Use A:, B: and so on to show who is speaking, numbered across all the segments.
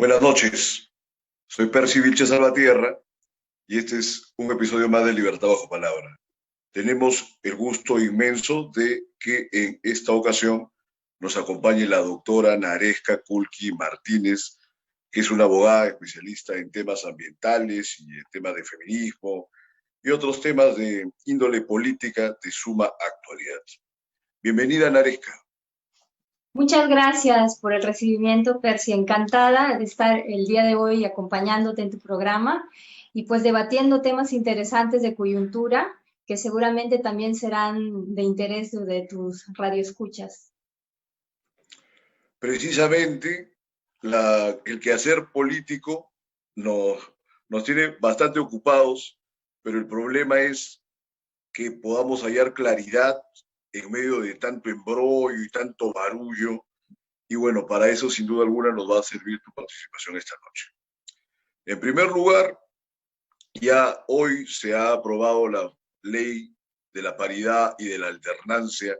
A: Buenas noches, soy Percy Vilches Salvatierra y este es un episodio más de Libertad Bajo Palabra. Tenemos el gusto inmenso de que en esta ocasión nos acompañe la doctora Naresca Kulki Martínez, que es una abogada especialista en temas ambientales y en temas de feminismo y otros temas de índole política de suma actualidad. Bienvenida, Naresca.
B: Muchas gracias por el recibimiento, Percy. Encantada de estar el día de hoy acompañándote en tu programa y pues debatiendo temas interesantes de coyuntura que seguramente también serán de interés de tus radioescuchas.
A: Precisamente el quehacer político nos tiene bastante ocupados, pero el problema es que podamos hallar claridad en medio de tanto embrollo y tanto barullo. Y bueno, para eso sin duda alguna nos va a servir tu participación esta noche. En primer lugar, ya hoy se ha aprobado la ley de la paridad y de la alternancia.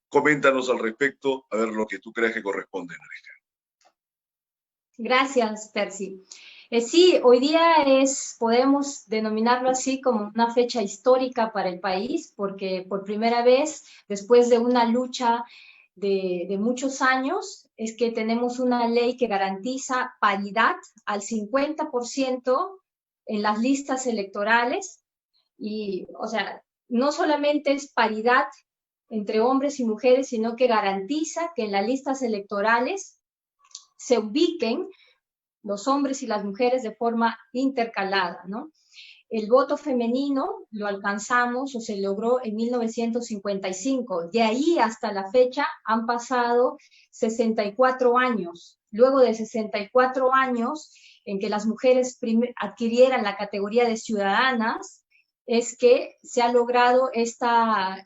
A: Coméntanos al respecto, a ver lo que tú crees que corresponde, Naresca.
B: Gracias, Percy. Sí, hoy día podemos denominarlo así como una fecha histórica para el país, porque por primera vez, después de una lucha de muchos años, es que tenemos una ley que garantiza paridad al 50% en las listas electorales. Y, o sea, no solamente es paridad entre hombres y mujeres, sino que garantiza que en las listas electorales se ubiquen los hombres y las mujeres de forma intercalada, ¿no? El voto femenino lo alcanzamos o se logró en 1955. De ahí hasta la fecha han pasado 64 años. Luego de 64 años en que las mujeres adquirieran la categoría de ciudadanas, es que se ha logrado esta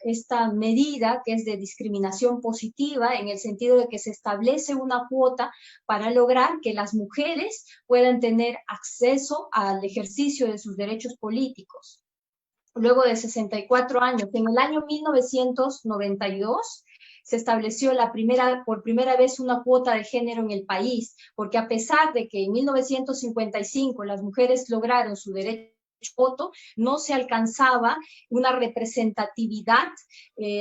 B: medida que es de discriminación positiva, en el sentido de que se establece una cuota para lograr que las mujeres puedan tener acceso al ejercicio de sus derechos políticos. Luego de 64 años, en el año 1992, se estableció por primera vez una cuota de género en el país, porque a pesar de que en 1955 las mujeres lograron su derecho voto, no se alcanzaba una representatividad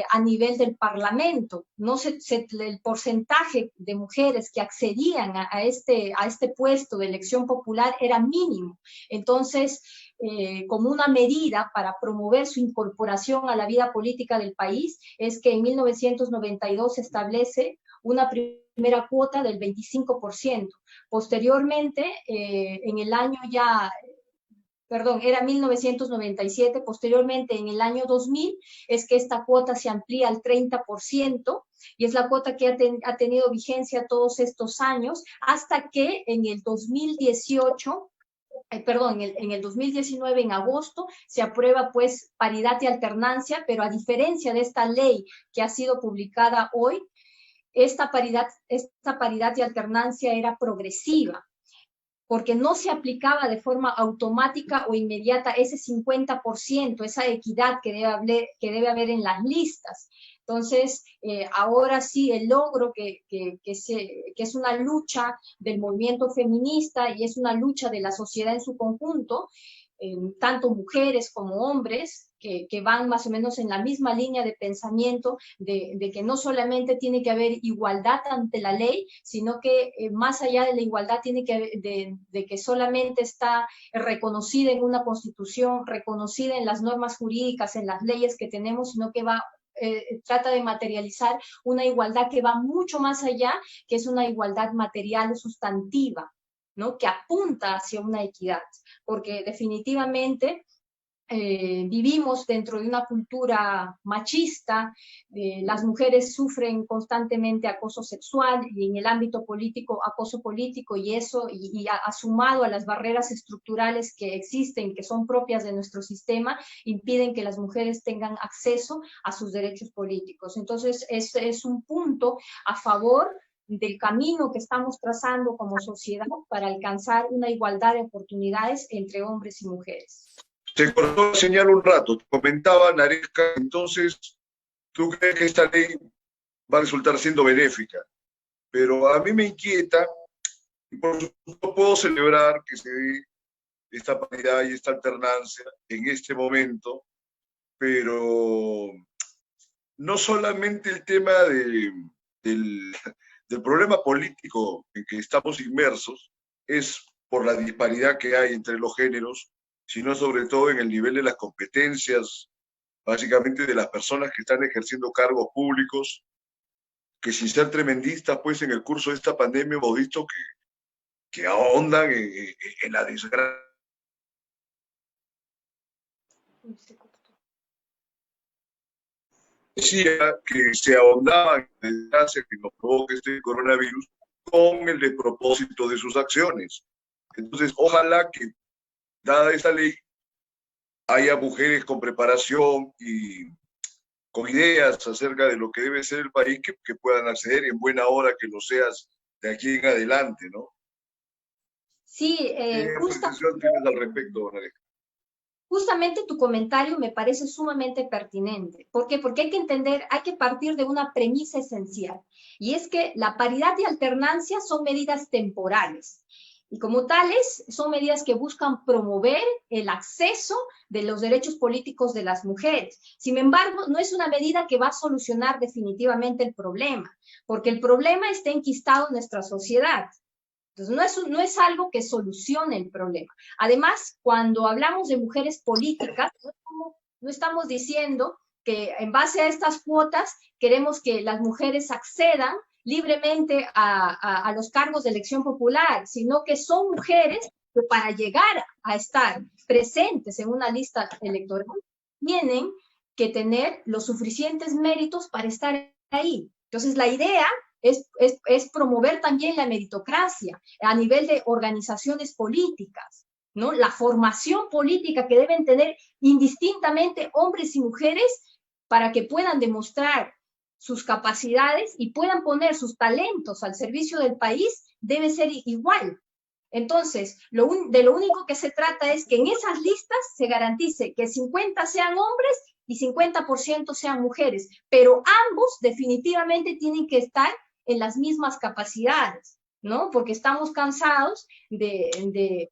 B: a nivel del Parlamento. El porcentaje de mujeres que accedían a este puesto de elección popular era mínimo. Entonces, como una medida para promover su incorporación a la vida política del país, es que en 1992 se establece una primera cuota del 25%. Posteriormente, en el año era 1997, posteriormente en el año 2000 es que esta cuota se amplía al 30% y es la cuota que ha tenido vigencia todos estos años hasta que en el 2018, en el 2019, en agosto, se aprueba pues paridad y alternancia, pero a diferencia de esta ley que ha sido publicada hoy, esta paridad y alternancia era progresiva, porque no se aplicaba de forma automática o inmediata ese 50%, esa equidad que debe haber en las listas. Entonces, ahora sí, el logro que es una lucha del movimiento feminista y es una lucha de la sociedad en su conjunto, tanto mujeres como hombres, que van más o menos en la misma línea de pensamiento de que no solamente tiene que haber igualdad ante la ley, sino que más allá de la igualdad tiene que haber, de que solamente está reconocida en una constitución, reconocida en las normas jurídicas, en las leyes que tenemos, sino que trata de materializar una igualdad que va mucho más allá, que es una igualdad material o sustantiva, ¿no? Que apunta hacia una equidad, porque definitivamente vivimos dentro de una cultura machista, las mujeres sufren constantemente acoso sexual y en el ámbito político, acoso político, y eso, sumado a las barreras estructurales que existen, que son propias de nuestro sistema, impiden que las mujeres tengan acceso a sus derechos políticos. Entonces, es un punto a favor del camino que estamos trazando como sociedad para alcanzar una igualdad de oportunidades entre hombres y mujeres.
A: Se cortó la señal un rato. Te comentaba, Naresca, entonces, ¿tú crees que esta ley va a resultar siendo benéfica? Pero a mí me inquieta Y por supuesto puedo celebrar que se dé esta paridad y esta alternancia en este momento, pero no solamente el tema del, del problema político en que estamos inmersos es por la disparidad que hay entre los géneros, sino sobre todo en el nivel de las competencias, básicamente de las personas que están ejerciendo cargos públicos, que sin ser tremendistas, pues en el curso de esta pandemia hemos visto que ahondan en la desgracia. Decía que se ahondaba en la desgracia que nos provoca este coronavirus con el despropósito de sus acciones. Entonces, ojalá que, dada esta ley, haya mujeres con preparación y con ideas acerca de lo que debe ser el país que puedan acceder en buena hora que lo seas de aquí en adelante, ¿no?
B: Sí,
A: ¿Qué apreciación tienes al respecto, Alex?
B: justamente tu comentario me parece sumamente pertinente. ¿Por qué? Porque hay que entender, hay que partir de una premisa esencial, y es que la paridad y alternancia son medidas temporales. Y como tales, son medidas que buscan promover el acceso de los derechos políticos de las mujeres. Sin embargo, no es una medida que va a solucionar definitivamente el problema, porque el problema está enquistado en nuestra sociedad. Entonces, no es algo que solucione el problema. Además, cuando hablamos de mujeres políticas, no estamos diciendo que en base a estas cuotas queremos que las mujeres accedan libremente a los cargos de elección popular, sino que son mujeres que para llegar a estar presentes en una lista electoral tienen que tener los suficientes méritos para estar ahí. Entonces, la idea es promover también la meritocracia a nivel de organizaciones políticas, ¿no? La formación política que deben tener indistintamente hombres y mujeres para que puedan demostrar sus capacidades y puedan poner sus talentos al servicio del país debe ser igual. Entonces, de lo único que se trata es que en esas listas se garantice que 50 sean hombres y 50% sean mujeres, pero ambos definitivamente tienen que estar en las mismas capacidades, ¿no? Porque estamos cansados de que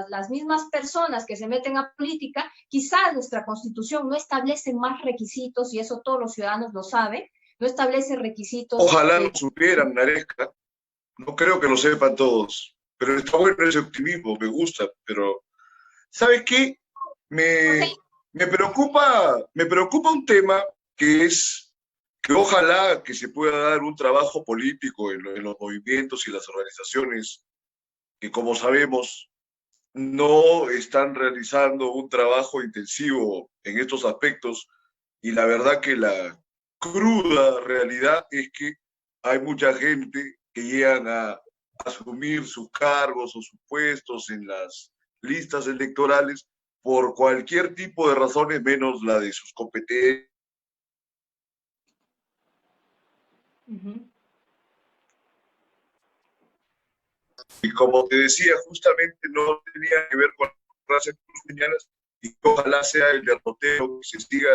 B: las mismas personas que se meten a política, quizás nuestra constitución no establece más requisitos, y eso todos los ciudadanos lo saben, no establece requisitos.
A: Ojalá lo supieran, Naresca. No creo que lo sepan todos, pero está bueno ese optimismo, me gusta, pero ¿sabes qué? Me preocupa un tema que es que ojalá que se pueda dar un trabajo político en los movimientos y las organizaciones que, como sabemos, no están realizando un trabajo intensivo en estos aspectos, y la verdad que la cruda realidad es que hay mucha gente que llegan a asumir sus cargos o sus puestos en las listas electorales por cualquier tipo de razones menos la de sus competencias. Y como te decía, justamente no tenía que ver con las frases que tú señalas, y ojalá sea el derrotero que se siga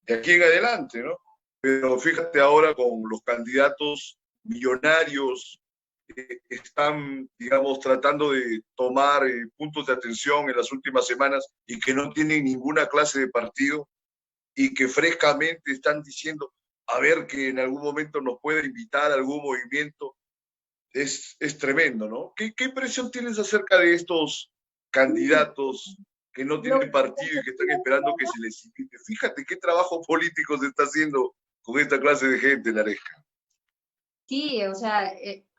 A: de aquí en adelante, ¿no? Pero fíjate ahora con los candidatos millonarios están, digamos, tratando de tomar puntos de atención en las últimas semanas y que no tienen ninguna clase de partido y que frescamente están diciendo, a ver, que en algún momento nos pueda invitar a algún movimiento. Es tremendo, ¿no? ¿Qué impresión tienes acerca de estos candidatos que no tienen partido y que están esperando que se les invite? Fíjate qué trabajo político se está haciendo con esta clase de gente, Naresca.
B: Sí, o sea,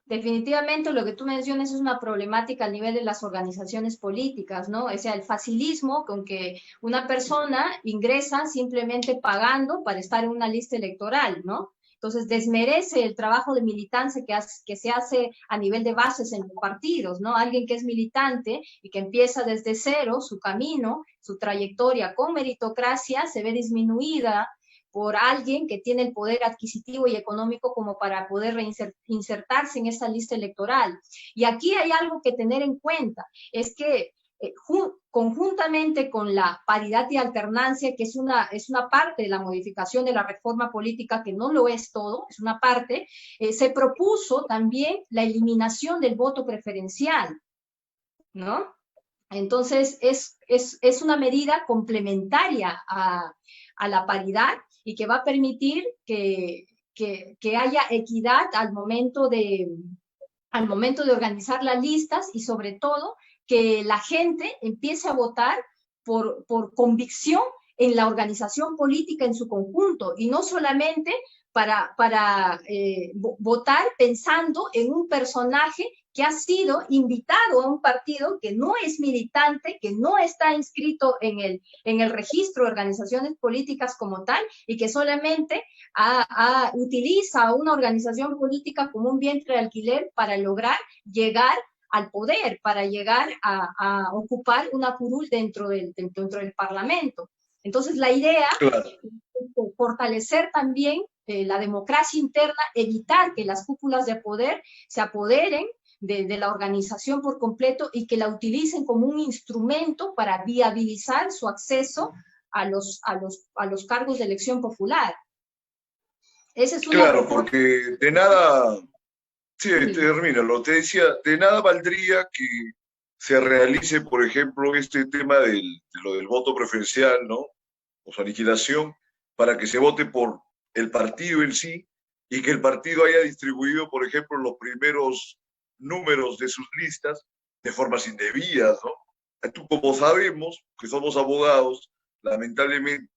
B: definitivamente lo que tú mencionas es una problemática a nivel de las organizaciones políticas, ¿no? O sea, el facilismo con que una persona ingresa simplemente pagando para estar en una lista electoral, ¿no? Entonces desmerece el trabajo de militancia que se hace a nivel de bases en los partidos, ¿no? Alguien que es militante y que empieza desde cero su camino, su trayectoria con meritocracia, se ve disminuida por alguien que tiene el poder adquisitivo y económico como para poder insertarse en esa lista electoral. Y aquí hay algo que tener en cuenta, es que conjuntamente con la paridad y alternancia, que es una parte de la modificación de la reforma política, que no lo es todo, es una parte, se propuso también la eliminación del voto preferencial, ¿no? Entonces, es una medida complementaria a la paridad y que va a permitir que haya equidad al momento de organizar las listas y sobre todo que la gente empiece a votar por convicción en la organización política en su conjunto y no solamente para votar pensando en un personaje que ha sido invitado a un partido que no es militante, que no está inscrito en el registro de organizaciones políticas como tal y que solamente utiliza a una organización política como un vientre de alquiler para lograr llegar al poder, para llegar a ocupar una curul dentro del Parlamento. Entonces, la idea
A: Claro.
B: es fortalecer también la democracia interna, evitar que las cúpulas de poder se apoderen de la organización por completo y que la utilicen como un instrumento para viabilizar su acceso a los cargos de elección popular. Esa es una
A: Claro,
B: propuesta.
A: porque de nada, sí,
B: Sí.
A: termino, te decía, de nada valdría que se realice, por ejemplo, este tema de lo del voto preferencial, ¿no? O su aniquilación, para que se vote por el partido en sí y que el partido haya distribuido, por ejemplo, los primeros números de sus listas de formas indebidas, ¿no? Tú, como sabemos, que somos abogados, lamentablemente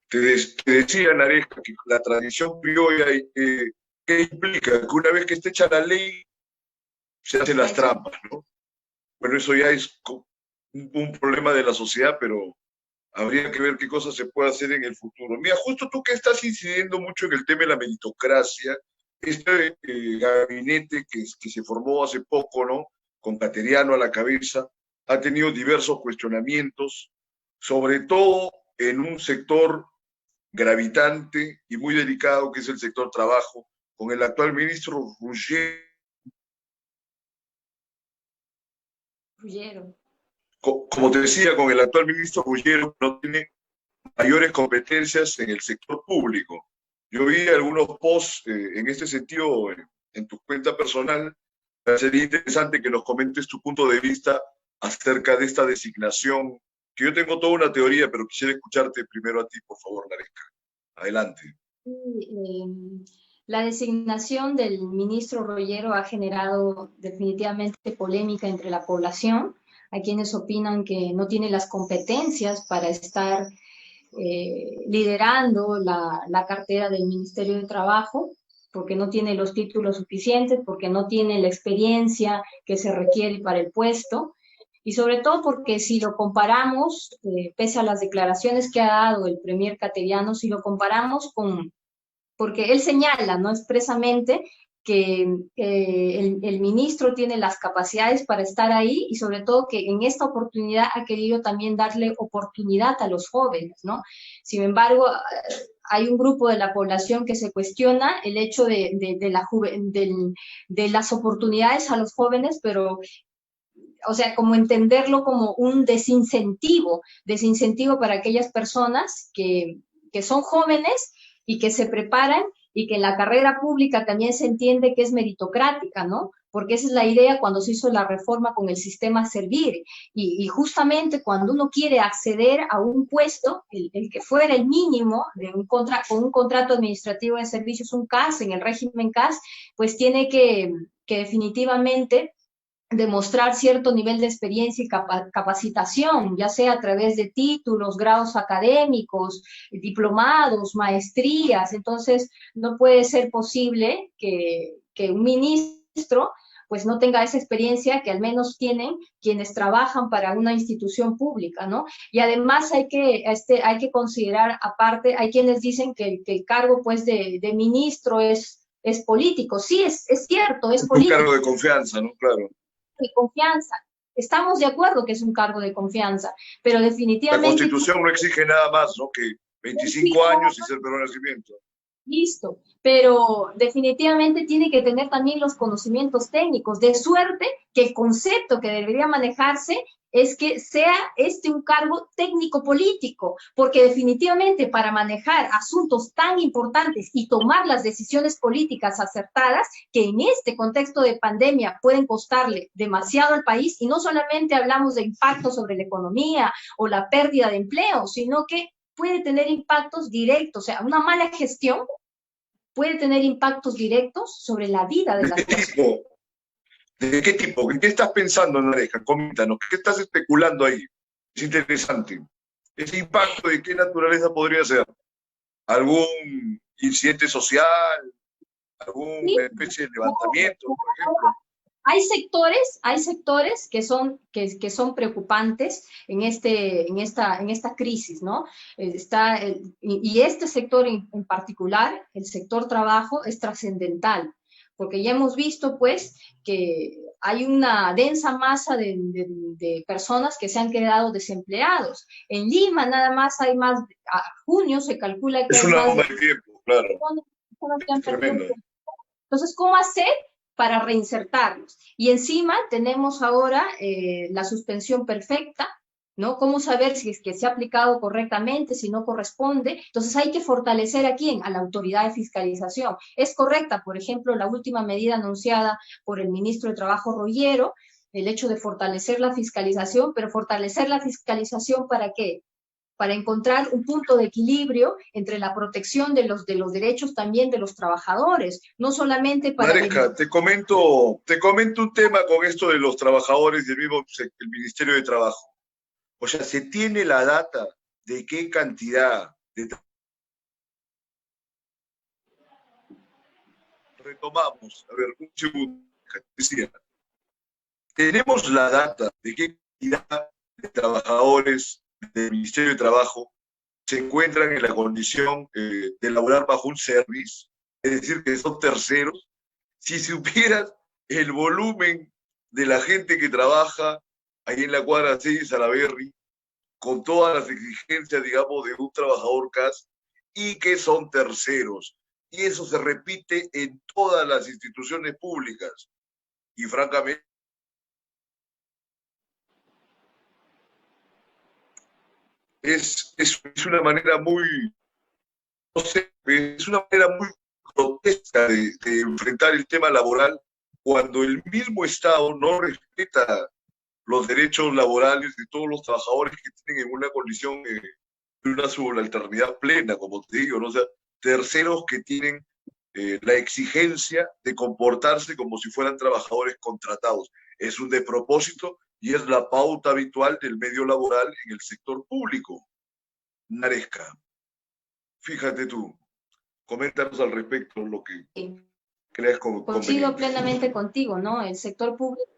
A: te decía, Naresca, que la tradición criolla, ¿qué implica? Que una vez que esté hecha la ley, se hacen las trampas, ¿no? Bueno, eso ya es un problema de la sociedad, pero habría que ver qué cosas se puede hacer en el futuro. Mira, justo tú que estás incidiendo mucho en el tema de la meritocracia, este gabinete que se formó hace poco, ¿no? Con Cateriano a la cabeza, ha tenido diversos cuestionamientos, sobre todo en un sector gravitante y muy delicado que es el sector trabajo, con el actual ministro
B: Ruggiero.
A: Como te decía, con el actual ministro Ruggiero no tiene mayores competencias en el sector público. Yo vi algunos posts en este sentido en tu cuenta personal. Sería interesante que nos comentes tu punto de vista acerca de esta designación, que yo tengo toda una teoría, pero quisiera escucharte primero a ti, por favor, Naresca. Adelante.
B: La designación del ministro Ruggiero ha generado definitivamente polémica entre la población. Hay quienes opinan que no tiene las competencias para estar liderando la cartera del Ministerio de Trabajo, porque no tiene los títulos suficientes, porque no tiene la experiencia que se requiere para el puesto, y sobre todo porque si lo comparamos, pese a las declaraciones que ha dado el premier cateriano, si lo comparamos porque él señala, ¿no? Expresamente que el ministro tiene las capacidades para estar ahí y sobre todo que en esta oportunidad ha querido también darle oportunidad a los jóvenes, ¿no? Sin embargo, hay un grupo de la población que se cuestiona el hecho de las oportunidades a los jóvenes, pero o sea, como entenderlo como un desincentivo para aquellas personas que son jóvenes y que se preparan y que en la carrera pública también se entiende que es meritocrática, ¿no? Porque esa es la idea cuando se hizo la reforma con el sistema Servir. Y justamente cuando uno quiere acceder a un puesto, el que fuera el mínimo con un contrato administrativo de servicios, un CAS, en el régimen CAS, pues tiene que definitivamente demostrar cierto nivel de experiencia y capacitación, ya sea a través de títulos, grados académicos, diplomados, maestrías. Entonces, no puede ser posible que un ministro pues no tenga esa experiencia que al menos tienen quienes trabajan para una institución pública, ¿no? Y además hay que considerar, aparte, hay quienes dicen que el cargo pues de ministro es político. Sí, es cierto, es
A: Es un
B: político.
A: cargo de confianza, ¿no? Claro.
B: De confianza. Estamos de acuerdo que es un cargo de confianza, pero
A: La
B: definitivamente
A: Constitución no exige nada más, ¿no? Que 25 años y ser peruano de nacimiento.
B: Listo, pero definitivamente tiene que tener también los conocimientos técnicos, de suerte que el concepto que debería manejarse es que sea este un cargo técnico-político, porque definitivamente para manejar asuntos tan importantes y tomar las decisiones políticas acertadas, que en este contexto de pandemia pueden costarle demasiado al país, y no solamente hablamos de impacto sobre la economía o la pérdida de empleo, sino que puede tener impactos directos, o sea, una mala gestión puede tener impactos directos sobre la vida de las personas.
A: ¿De qué tipo? ¿En qué estás pensando, Nareja? Coméntanos, ¿qué estás especulando ahí? Es interesante. ¿Ese impacto de qué naturaleza podría ser? ¿Algún incidente social? ¿Alguna
B: Sí,
A: especie de levantamiento, por ejemplo?
B: hay sectores que son preocupantes en esta crisis, ¿no? Y este sector en particular, el sector trabajo, es trascendental, porque ya hemos visto, pues, que hay una densa masa de personas que se han quedado desempleados. En Lima nada más hay más, a junio se calcula que
A: Es
B: hay
A: una
B: más de
A: bomba de tiempo, claro.
B: personas que han
A: Es
B: perdido.
A: tremendo.
B: Entonces, ¿cómo hacer para reinsertarlos? Y encima tenemos ahora la suspensión perfecta, ¿no? ¿Cómo saber si es que se ha aplicado correctamente, si no corresponde? Entonces hay que fortalecer a quién, a la autoridad de fiscalización. Es correcta, por ejemplo, la última medida anunciada por el ministro de Trabajo Rollero, el hecho de fortalecer la fiscalización, pero fortalecer la fiscalización ¿para qué? Para encontrar un punto de equilibrio entre la protección de los derechos también de los trabajadores, no solamente para...
A: Mareja, te comento un tema con esto de los trabajadores del mismo el Ministerio de Trabajo. O sea, se tiene la data de qué cantidad de... Retomamos, a ver, un segundo. Decía, tenemos la data de qué cantidad de trabajadores del Ministerio de Trabajo se encuentran en la condición de laborar bajo un servicio, es decir, que son terceros. Si supieras el volumen de la gente que trabaja ahí en la cuadra 6 de Salaberry, con todas las exigencias, digamos, de un trabajador CAS, y que son terceros. Y eso se repite en todas las instituciones públicas. Y francamente, es una manera muy, no sé, es una manera muy grotesca de enfrentar el tema laboral cuando el mismo Estado no respeta los derechos laborales de todos los trabajadores que tienen en una condición de una subalternidad plena, como te digo, ¿no? O sea, terceros que tienen la exigencia de comportarse como si fueran trabajadores contratados. Es un despropósito y es la pauta habitual del medio laboral en el sector público. Naresca, fíjate tú, coméntanos al respecto lo que creas
B: Coincido
A: conveniente.
B: plenamente contigo, ¿no? El sector público,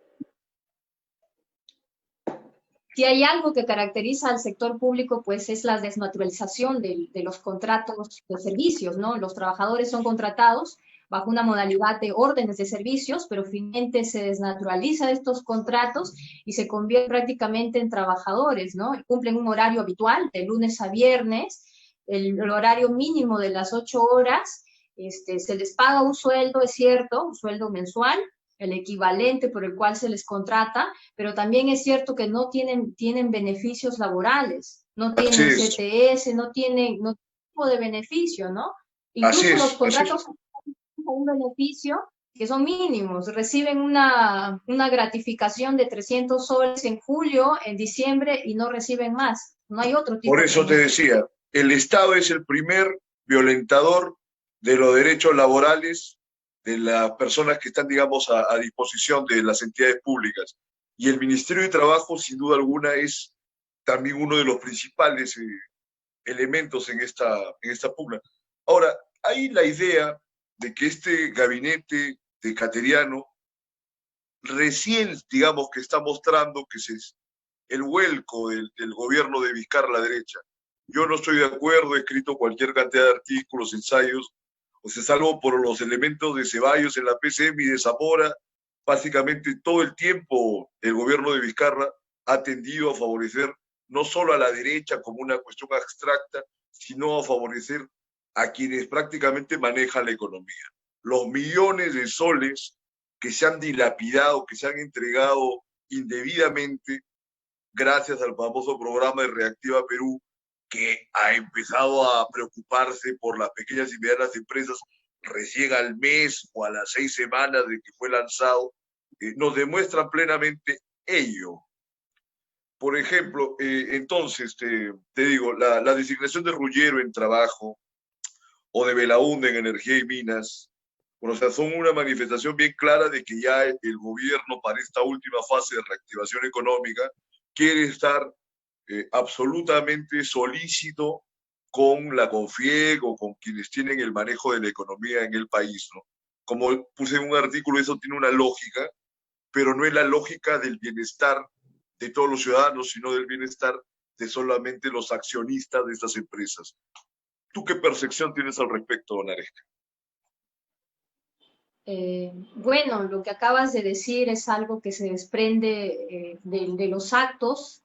B: si hay algo que caracteriza al sector público, pues es la desnaturalización de los contratos de servicios, ¿no? Los trabajadores son contratados bajo una modalidad de órdenes de servicios, pero finalmente se desnaturaliza estos contratos y se convierte prácticamente en trabajadores, ¿no? Cumplen un horario habitual de lunes a viernes, el horario mínimo de las 8 horas, se les paga un sueldo, es cierto, un sueldo mensual, el equivalente por el cual se les contrata, pero también es cierto que no tienen beneficios laborales, no
A: Así
B: tienen
A: es,
B: CTS, no tienen tipo de beneficio, ¿no?
A: así
B: Incluso los
A: es, así es.
B: contratos con un beneficio que son mínimos, reciben una gratificación de 300 soles en julio, en diciembre y no reciben más, no hay otro
A: Por
B: tipo de
A: eso te
B: beneficio.
A: decía, el Estado es el primer violentador de los derechos laborales de las personas que están, digamos, a disposición de las entidades públicas. Y el Ministerio de Trabajo, sin duda alguna, es también uno de los principales elementos en esta pugna. Ahora, hay la idea de que este gabinete de Cateriano recién, digamos, que está mostrando que es el vuelco del gobierno de Vizcarra a la derecha. Yo no estoy de acuerdo, he escrito cualquier cantidad de artículos, ensayos, o sea, salvo por los elementos de Ceballos en la PCM y de Zamora, básicamente todo el tiempo el gobierno de Vizcarra ha tendido a favorecer no solo a la derecha como una cuestión abstracta, sino a favorecer a quienes prácticamente manejan la economía. Los millones de soles que se han dilapidado, que se han entregado indebidamente gracias al famoso programa de Reactiva Perú, que ha empezado a preocuparse por las pequeñas y medianas empresas recién al mes o a las 6 semanas de que fue lanzado, nos demuestran plenamente ello. Por ejemplo, entonces, te digo, la designación de Ruggiero en trabajo o de Belaúnde en energía y minas, bueno, o sea, son una manifestación bien clara de que ya el gobierno para esta última fase de reactivación económica quiere estar absolutamente solícito con la CONFIEC o con quienes tienen el manejo de la economía en el país, ¿no? Como puse en un artículo, eso tiene una lógica, pero no es la lógica del bienestar de todos los ciudadanos, sino del bienestar de solamente los accionistas de estas empresas. ¿Tú qué percepción tienes al respecto, Don Aresca?
B: Bueno, lo que acabas de decir es algo que se desprende de los actos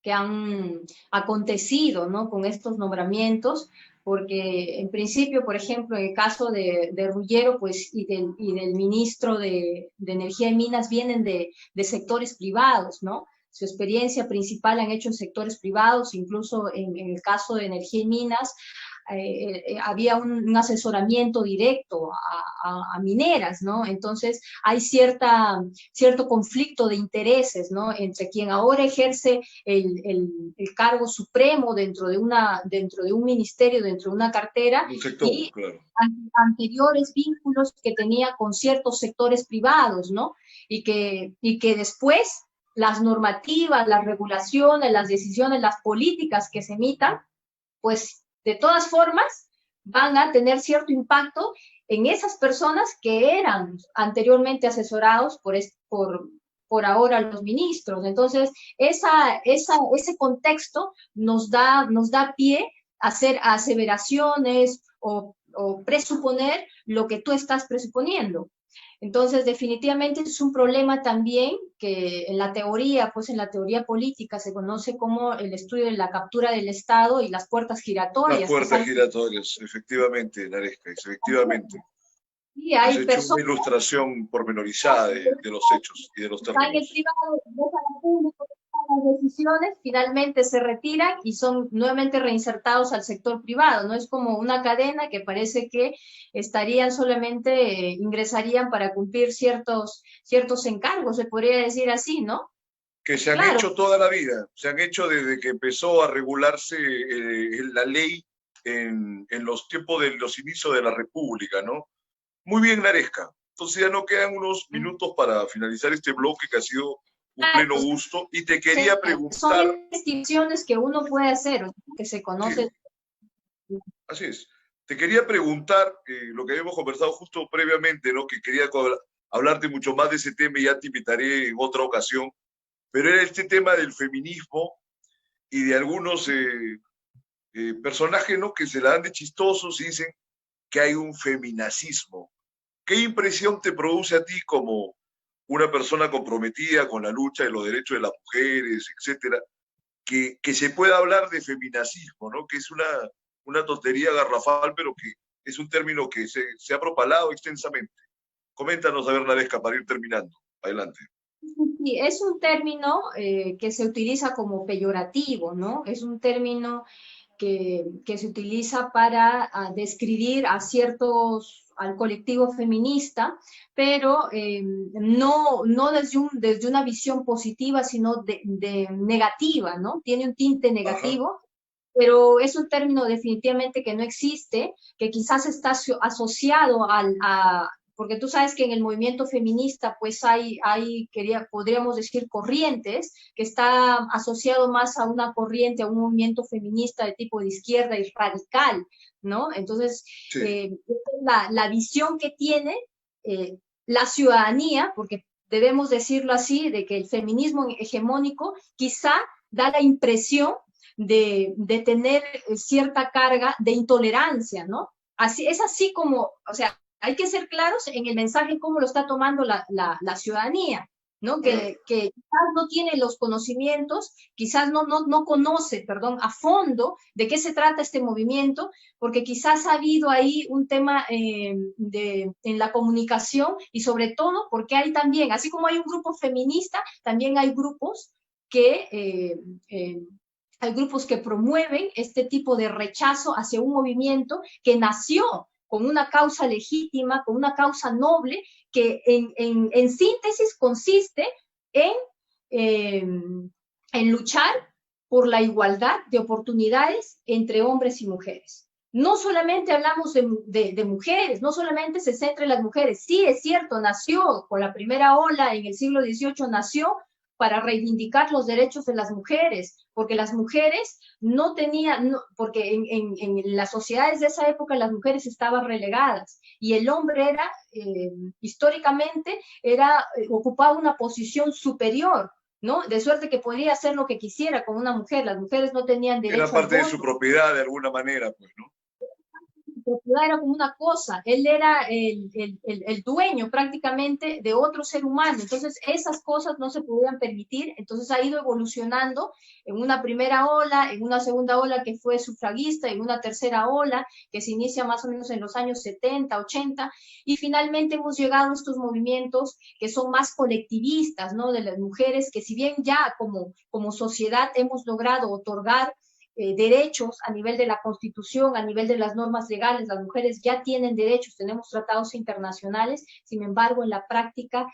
B: que han acontecido, ¿no? Con estos nombramientos, porque en principio, por ejemplo, en el caso de Ruggiero, pues, y del ministro de Energía y Minas vienen de sectores privados, ¿no? Su experiencia principal han hecho en sectores privados, incluso en el caso de Energía y Minas, había un asesoramiento directo a mineras, ¿no? Entonces hay cierto conflicto de intereses, ¿no? Entre quien ahora ejerce el cargo supremo dentro de un ministerio, dentro de una cartera,
A: un sector,
B: y
A: claro,
B: anteriores vínculos que tenía con ciertos sectores privados, ¿no? Y que después las normativas, las regulaciones, las decisiones, las políticas que se emitan, pues de todas formas van a tener cierto impacto en esas personas que eran anteriormente asesorados por ahora los ministros. Entonces, ese contexto nos da pie a hacer aseveraciones o presuponer lo que tú estás presuponiendo. Entonces, definitivamente es un problema también que en la teoría, pues en la teoría política se conoce como el estudio de la captura del Estado y las puertas
A: las
B: giratorias.
A: puertas giratorias, efectivamente, Naresca, efectivamente.
B: Sí,
A: Has
B: hay
A: hecho una
B: personas
A: ilustración pormenorizada de los hechos y de los
B: están en el
A: términos.
B: privado, dejan al público las decisiones, finalmente se retiran y son nuevamente reinsertados al sector privado. No es como una cadena que parece que estarían solamente, ingresarían para cumplir ciertos encargos, se podría decir así, ¿no?
A: Que se han
B: Claro.
A: hecho toda la vida, se han hecho desde que empezó a regularse la ley en los tiempos de los inicios de la República, ¿no? Muy bien, Naresca. Entonces ya no quedan unos minutos para finalizar este bloque que ha sido un pleno gusto y te quería preguntar...
B: Son distinciones que uno puede hacer, que se conoce.
A: Sí, así es. Te quería preguntar lo que habíamos conversado justo previamente, ¿no? Que quería hablarte mucho más de ese tema y ya te invitaré en otra ocasión, pero era este tema del feminismo y de algunos personajes, ¿no? Que se la dan de chistosos y dicen que hay un feminacismo. ¿Qué impresión te produce a ti como una persona comprometida con la lucha de los derechos de las mujeres, etcétera, que se pueda hablar de feminacismo, ¿no? Que es una tontería garrafal, pero que es un término que se ha propalado extensamente? Coméntanos, a ver, Naresca, para ir terminando. Adelante.
B: Sí, es un término que se utiliza como peyorativo, ¿no? Es un término que se utiliza para describir al colectivo feminista, pero no desde una visión positiva, sino de negativa, ¿no? Tiene un tinte negativo. Ajá. Pero es un término definitivamente que no existe, que quizás está asociado porque tú sabes que en el movimiento feminista pues podríamos decir corrientes, que está asociado más a una corriente, a un movimiento feminista de tipo de izquierda y radical, ¿no? Entonces, sí. La visión que tiene la ciudadanía, porque debemos decirlo así, de que el feminismo hegemónico quizá da la impresión de tener cierta carga de intolerancia, ¿no? Es así como, o sea, hay que ser claros en el mensaje cómo lo está tomando la ciudadanía. ¿no?
A: Claro.
B: Que quizás no tiene los conocimientos, quizás no conoce, perdón, a fondo de qué se trata este movimiento, porque quizás ha habido ahí un tema en la comunicación y sobre todo porque hay también, así como hay un grupo feminista, también que eh, hay grupos que promueven este tipo de rechazo hacia un movimiento que nació con una causa legítima, con una causa noble, que en síntesis consiste en, eh, en luchar por la igualdad de oportunidades entre hombres y mujeres. No solamente hablamos de mujeres, no solamente se centra en las mujeres. Sí, es cierto, nació con la primera ola en el siglo XVIII, nació para reivindicar los derechos de las mujeres, porque las mujeres no tenían, no, porque en las sociedades de esa época las mujeres estaban relegadas y el hombre era, históricamente, ocupaba una posición superior, ¿no? De suerte que podría hacer lo que quisiera con una mujer. Las mujeres no tenían
A: Era
B: derecho al
A: parte de su
B: voto,
A: propiedad de alguna manera, pues, ¿no?
B: propiedad era como una cosa, él era el dueño prácticamente de otro ser humano, entonces esas cosas no se podían permitir, entonces ha ido evolucionando en una primera ola, en una segunda ola que fue sufragista, en una tercera ola que se inicia más o menos en los años 70, 80, y finalmente hemos llegado a estos movimientos que son más colectivistas, ¿no? De las mujeres, que si bien ya como sociedad hemos logrado otorgar derechos a nivel de la Constitución, a nivel de las normas legales, las mujeres ya tienen derechos, tenemos tratados internacionales, sin embargo, en la práctica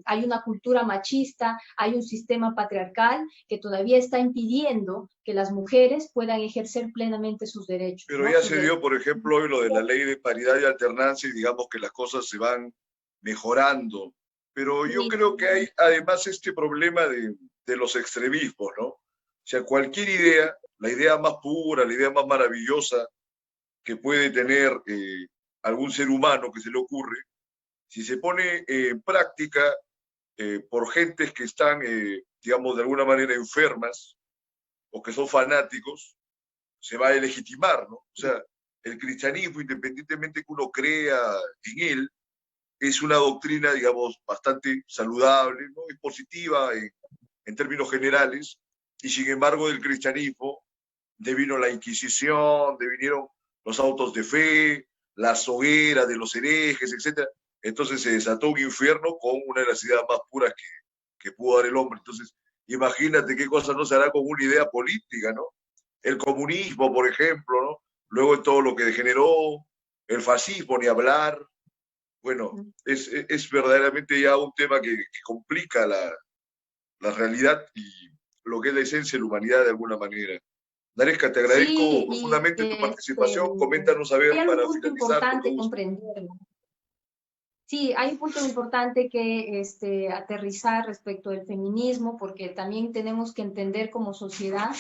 B: hay una cultura machista, hay un sistema patriarcal que todavía está impidiendo que las mujeres puedan ejercer plenamente sus derechos,
A: Pero
B: ¿no?
A: ya
B: Sus
A: se dio,
B: derechos.
A: por ejemplo, hoy lo de la ley de paridad y alternancia y digamos que las cosas se van mejorando. Pero yo
B: Sí,
A: creo que hay además este problema de los extremismos, ¿no? O sea, cualquier idea, la idea más pura, la idea más maravillosa que puede tener algún ser humano que se le ocurre, si se pone en práctica por gentes que están, digamos, de alguna manera enfermas o que son fanáticos, se va a legitimar, ¿no? O sea, el cristianismo, independientemente que uno crea en él, es una doctrina, digamos, bastante saludable, ¿no? Es positiva en términos generales, y sin embargo del cristianismo devino la Inquisición, devinieron los autos de fe, las hogueras de los herejes, etc. Entonces se desató un infierno con una de las ideas más puras que pudo dar el hombre. Entonces, imagínate qué cosa no se hará con una idea política, ¿no? El comunismo, por ejemplo, ¿no? Luego en todo lo que degeneró, el fascismo, ni hablar. Bueno, es verdaderamente ya un tema que complica la realidad y lo que es la esencia de la humanidad de alguna manera. Daresca, te agradezco
B: sí, y
A: profundamente tu participación. Coméntanos a
B: hay
A: ver
B: algún
A: para
B: punto
A: finalizar con
B: importante
A: todo.
B: comprender. Sí, hay un punto importante que aterrizar respecto del feminismo, porque también tenemos que entender como sociedad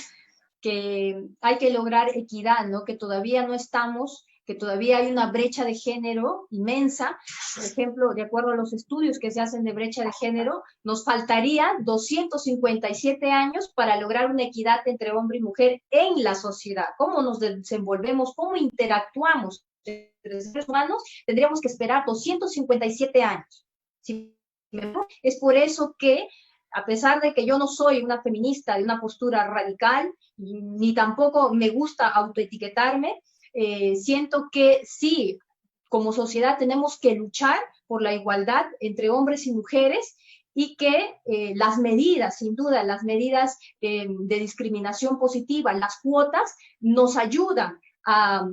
B: que hay que lograr equidad, ¿no? Que todavía no estamos, que todavía hay una brecha de género inmensa. Por ejemplo, de acuerdo a los estudios que se hacen de brecha de género, nos faltarían 257 años para lograr una equidad entre hombre y mujer en la sociedad. ¿Cómo nos desenvolvemos? ¿Cómo interactuamos entre seres humanos? Tendríamos que esperar 257 años. ¿Sí? Es por eso que a pesar de que yo no soy una feminista de una postura radical, ni tampoco me gusta autoetiquetarme, siento que sí, como sociedad tenemos que luchar por la igualdad entre hombres y mujeres y que las medidas, sin duda, las medidas de discriminación positiva, las cuotas, nos ayudan a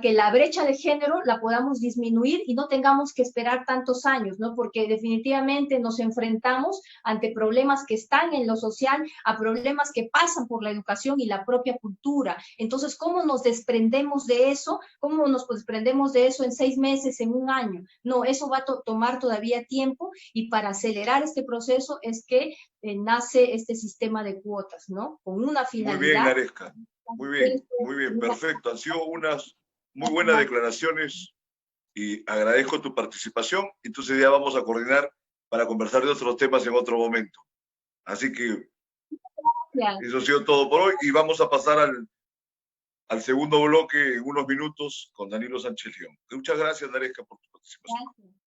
B: que la brecha de género la podamos disminuir y no tengamos que esperar tantos años, ¿no? Porque definitivamente nos enfrentamos ante problemas que están en lo social, a problemas que pasan por la educación y la propia cultura. Entonces, ¿cómo nos desprendemos de eso? ¿Cómo nos desprendemos de eso en 6 meses, en un año? No, eso va a tomar todavía tiempo y para acelerar este proceso es que nace este sistema de cuotas, ¿no? Con una
A: Muy bien,
B: finalidad.
A: Daresca. Muy bien, perfecto. Han sido unas muy buenas declaraciones y agradezco tu participación. Entonces ya vamos a coordinar para conversar de otros temas en otro momento. Así que eso ha sido todo por hoy y vamos a pasar al segundo bloque en unos minutos con Danilo Sánchez León. Muchas gracias, Daresca, por tu participación.
B: Gracias.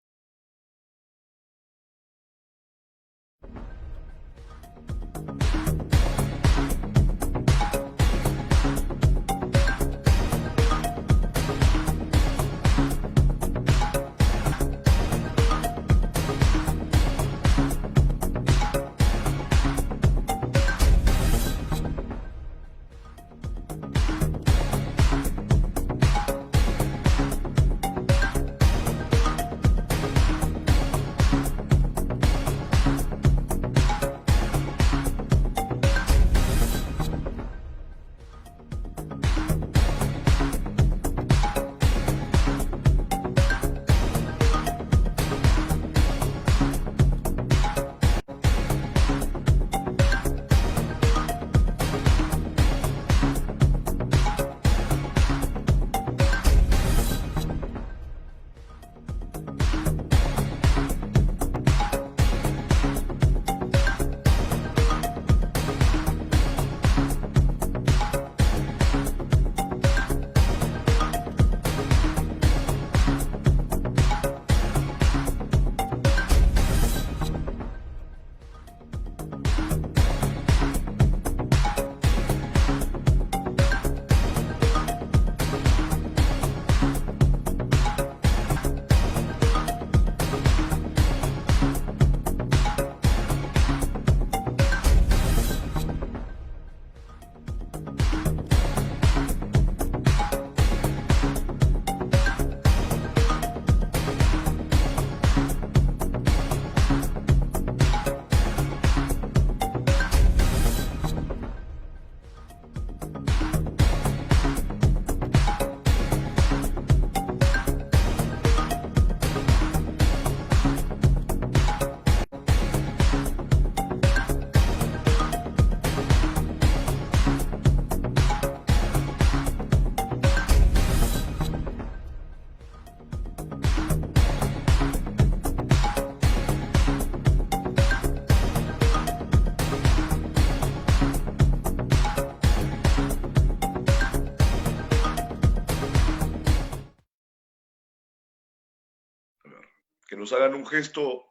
A: que nos hagan un gesto.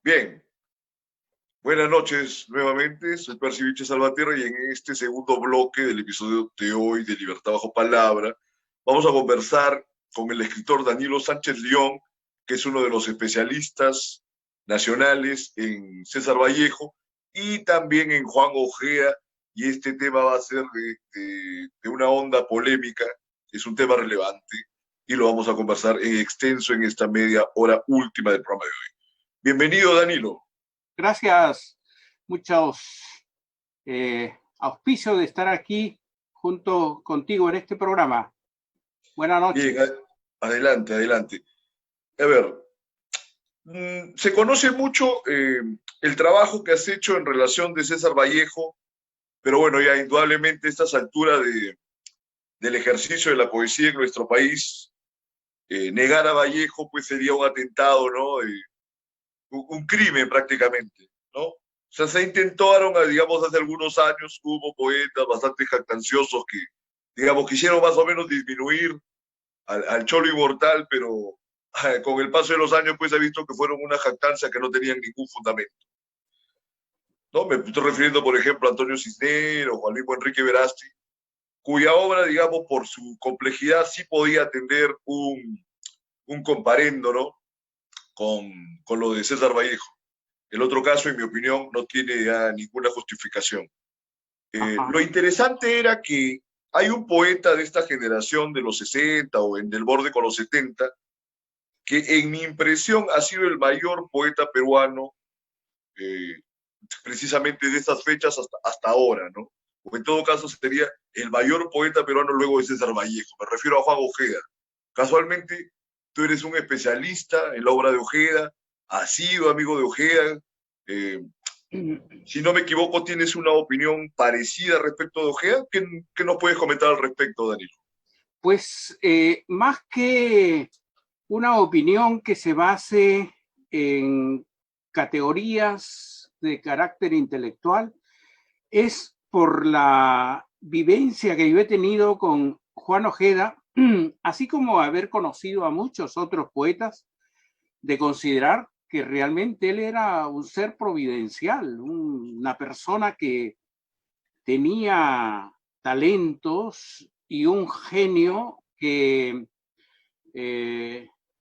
A: Bien, buenas noches nuevamente, soy Percy Biche Salvatierra y en este segundo bloque del episodio de hoy de Libertad Bajo Palabra vamos a conversar con el escritor Danilo Sánchez León, que es uno de los especialistas nacionales en César Vallejo y también en Juan Ojeda, y este tema va a ser de una onda polémica, es un tema relevante y lo vamos a conversar en extenso en esta media hora última del programa de hoy. Bienvenido, Danilo.
C: Gracias, muchos auspicios de estar aquí junto contigo en este programa. Buenas noches.
A: Bien, adelante, adelante. A ver, se conoce mucho el trabajo que has hecho en relación de César Vallejo, pero bueno, ya indudablemente a estas alturas del ejercicio de la poesía en nuestro país, negar a Vallejo pues sería un atentado, ¿no? Un crimen prácticamente, ¿no? O sea, se intentaron, digamos, hace algunos años, hubo poetas bastante jactanciosos que, digamos, quisieron más o menos disminuir al Cholo Inmortal, pero con el paso de los años, pues, he visto que fueron una jactancia que no tenían ningún fundamento, ¿no? Me estoy refiriendo, por ejemplo, a Antonio Cisneros o al mismo Enrique Verástegui, cuya obra, digamos, por su complejidad, sí podía atender un comparendo, ¿no? Con lo de César Vallejo. El otro caso, en mi opinión, no tiene ya ninguna justificación. Lo interesante era que hay un poeta de esta generación de los 60 o en del borde con los 70, que en mi impresión ha sido el mayor poeta peruano precisamente de estas fechas hasta ahora, ¿no? O en todo caso sería el mayor poeta peruano luego de César Vallejo. Me refiero a Juan Ojeda. Casualmente, tú eres un especialista en la obra de Ojeda, has sido amigo de Ojeda. Si no me equivoco, tienes una opinión parecida respecto de Ojeda. ¿Qué nos puedes comentar al respecto, Danilo?
C: Pues más que una opinión que se base en categorías de carácter intelectual, es por la vivencia que yo he tenido con Juan Ojeda, así como haber conocido a muchos otros poetas, de considerar que realmente él era un ser providencial, una persona que tenía talentos y un genio que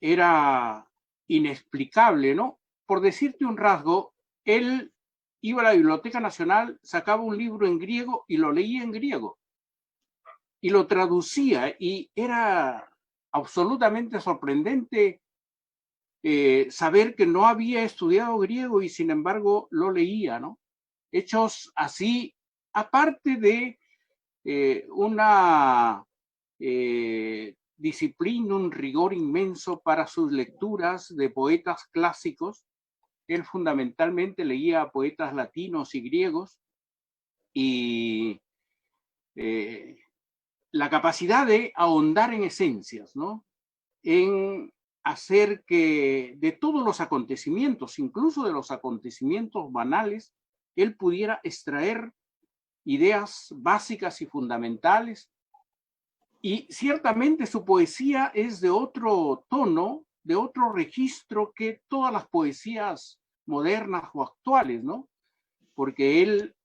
C: era inexplicable, ¿no? Por decirte un rasgo, él iba a la Biblioteca Nacional, sacaba un libro en griego y lo leía en griego y lo traducía, y era absolutamente sorprendente saber que no había estudiado griego y sin embargo lo leía, ¿no? Hechos así, aparte de una disciplina, un rigor inmenso para sus lecturas de poetas clásicos. Él fundamentalmente leía a poetas latinos y griegos, y la capacidad de ahondar en esencias, ¿no? En hacer que de todos los acontecimientos, incluso de los acontecimientos banales, él pudiera extraer ideas básicas y fundamentales. Y ciertamente su poesía es de otro tono, de otro registro que todas las poesías modernas o actuales, ¿no? Porque él,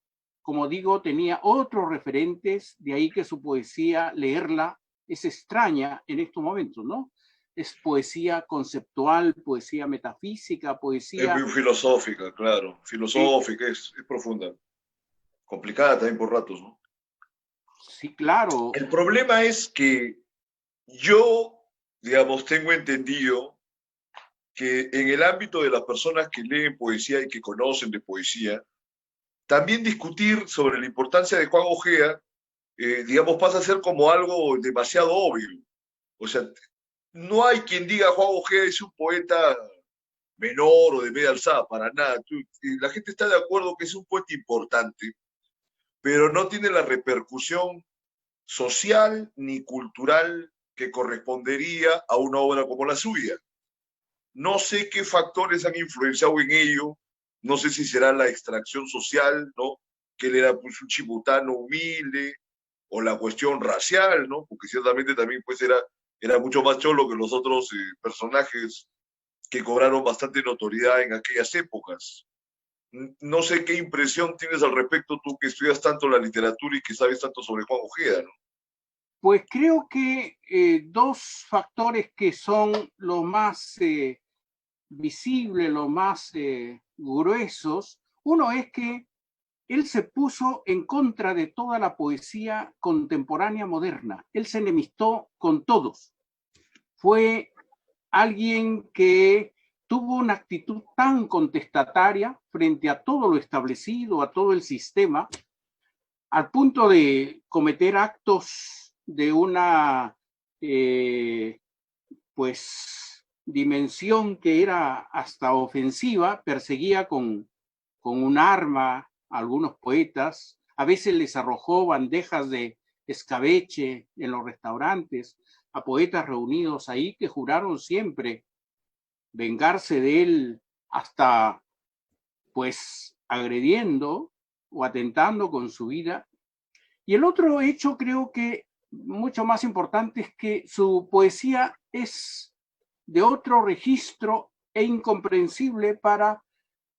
C: como digo, tenía otros referentes, de ahí que su poesía, leerla, es extraña en estos momentos, ¿no? Es poesía conceptual, poesía metafísica, poesía...
A: Es muy filosófica, claro. Filosófica, es profunda. Complicada también por ratos, ¿no?
C: Sí, claro.
A: El problema es que yo, digamos, tengo entendido que en el ámbito de las personas que leen poesía y que conocen de poesía, también discutir sobre la importancia de Juan Ojeda, digamos, pasa a ser como algo demasiado obvio. O sea, no hay quien diga Juan Ojeda es un poeta menor o de media alzada, para nada. La gente está de acuerdo que es un poeta importante, pero no tiene la repercusión social ni cultural que correspondería a una obra como la suya. No sé qué factores han influenciado en ello, no sé si será la extracción social, ¿no? Que él era pues, un chibutano humilde, o la cuestión racial, ¿no? Porque ciertamente también pues era mucho más cholo que los otros personajes que cobraron bastante notoriedad en aquellas épocas. No sé qué impresión tienes al respecto tú, que estudias tanto la literatura y que sabes tanto sobre Juan Ojeda, ¿no?
C: Pues creo que dos factores que son los más visibles, los más gruesos. Uno es que él se puso en contra de toda la poesía contemporánea moderna. Él se enemistó con todos. Fue alguien que tuvo una actitud tan contestataria frente a todo lo establecido, a todo el sistema, al punto de cometer actos de una pues dimensión que era hasta ofensiva. Perseguía con un arma a algunos poetas, a veces les arrojó bandejas de escabeche en los restaurantes a poetas reunidos ahí que juraron siempre vengarse de él, hasta pues agrediendo o atentando con su vida. Y el otro hecho, creo que mucho más importante, es que su poesía es de otro registro e incomprensible para